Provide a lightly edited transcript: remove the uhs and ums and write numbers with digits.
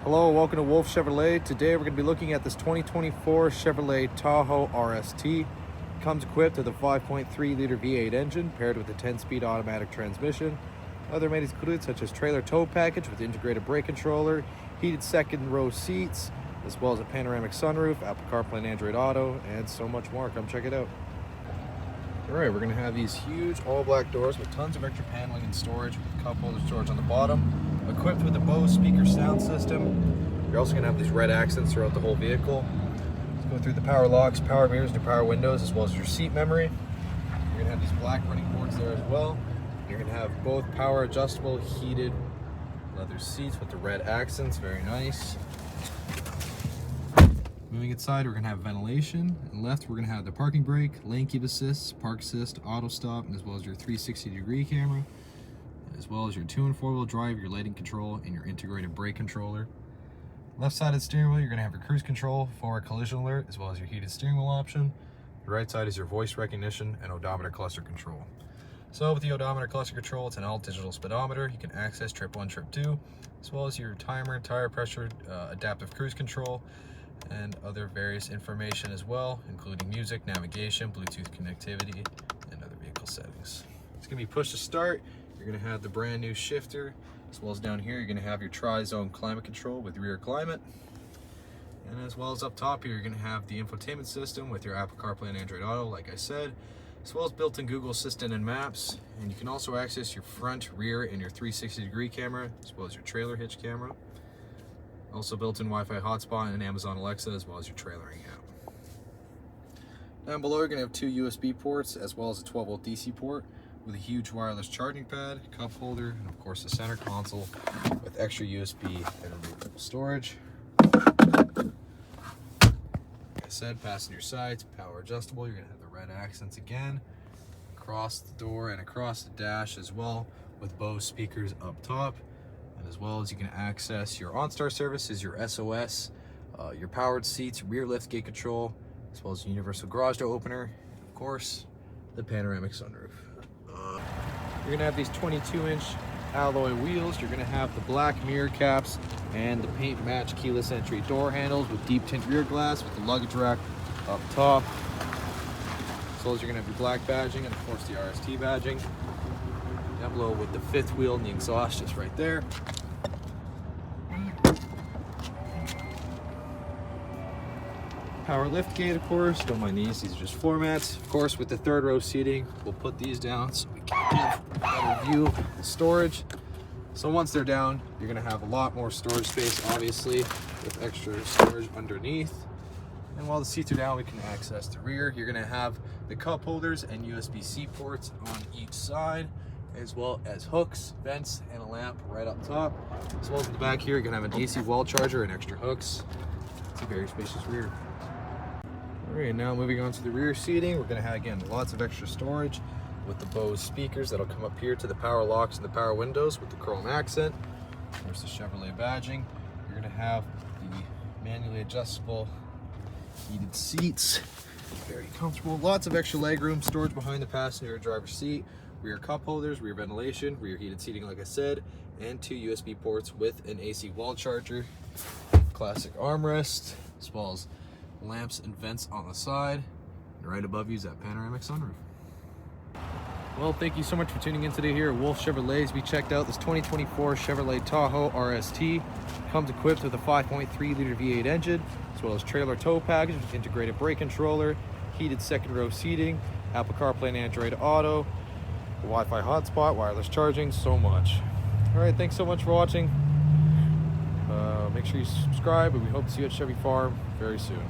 Hello, welcome to Wolfe Chevrolet. Today we're going to be looking at this 2024 Chevrolet Tahoe RST. It comes equipped with a 5.3 liter V8 engine paired with a 10-speed automatic transmission. Other amenities included such as trailer tow package with integrated brake controller, heated second row seats, as well as a panoramic sunroof, Apple CarPlay and Android Auto, and so much more. Come check it out. Alright, we're going to have these huge all-black doors with tons of extra paneling and storage, with cup holder storage on the bottom, equipped with a Bose speaker sound system. You're also going to have these red accents throughout the whole vehicle. Let's go through the power locks, power mirrors, and power windows, as well as your seat memory. You're going to have these black running boards there as well. You're going to have both power adjustable heated leather seats with the red accents, very nice. Moving inside, we're going to have ventilation, and left we're going to have the parking brake, lane keep assist, park assist, auto stop, and as well as your 360-degree camera, as well as your 2- and 4-wheel drive, your lighting control, and your integrated brake controller. Left side of the steering wheel, you're going to have your cruise control, forward collision alert, as well as your heated steering wheel option. The right side is your voice recognition and odometer cluster control. So with the odometer cluster control, it's an all-digital speedometer. You can access trip 1, trip 2, as well as your timer, tire pressure, adaptive cruise control, and other various information as well, including music, navigation, Bluetooth connectivity, and other vehicle settings. It's going to be push to start. You're going to have the brand new shifter, as well as down here you're going to have your tri-zone climate control with rear climate, and as well as up top here you're going to have the infotainment system with your Apple CarPlay and Android Auto, like I said, as well as built-in Google Assistant and Maps. And you can also access your front, rear, and your 360-degree camera, as well as your trailer hitch camera. Also built-in Wi-Fi hotspot and Amazon Alexa, as well as your trailering app. Down below you're going to have 2 USB ports, as well as a 12-volt DC port with a huge wireless charging pad, cup holder, and of course the center console with extra USB and removable storage. Like I said, passenger sides, power adjustable. You're going to have the red accents again across the door and across the dash as well, with Bose speakers up top. And as well as you can access your OnStar services, your SOS, your powered seats, rear liftgate control, as well as the universal garage door opener, and of course, the panoramic sunroof. You're gonna have these 22-inch alloy wheels. You're gonna have the black mirror caps and the paint match keyless entry door handles with deep tint rear glass with the luggage rack up top. As well as you're gonna have your black badging and of course the RST badging. Down below with the 5th wheel and the exhaust just right there. Power lift gate, of course. Don't mind these are just floor mats. Of course, with the 3rd row seating, we'll put these down so we can give a better view of the storage. So once they're down, you're gonna have a lot more storage space, obviously, with extra storage underneath. And while the seats are down, we can access the rear. You're gonna have the cup holders and USB-C ports on each side, as well as hooks, vents, and a lamp right up top. As well as in the back here, you're gonna have an AC wall charger and extra hooks. It's a very spacious rear. All right, now moving on to the rear seating, we're gonna have, again, lots of extra storage with the Bose speakers that'll come up here to the power locks and the power windows with the chrome accent. There's the Chevrolet badging. You're gonna have the manually adjustable heated seats. Very comfortable. Lots of extra leg room, storage behind the passenger driver's seat, rear cup holders, rear ventilation, rear heated seating, like I said, and 2 USB ports with an AC wall charger, classic armrest, as well as lamps and vents on the side, and right above you is that panoramic sunroof. Well, thank you so much for tuning in today here at Wolfe Chevrolet. We checked out this 2024 Chevrolet Tahoe RST. Comes equipped with a 5.3 liter V8 engine, as well as trailer tow package with integrated brake controller, heated 2nd row seating, Apple CarPlay and Android Auto, Wi-Fi hotspot, wireless charging, so much. All right, thanks so much for watching. Make sure you subscribe, and we hope to see you at Chevy Farm very soon.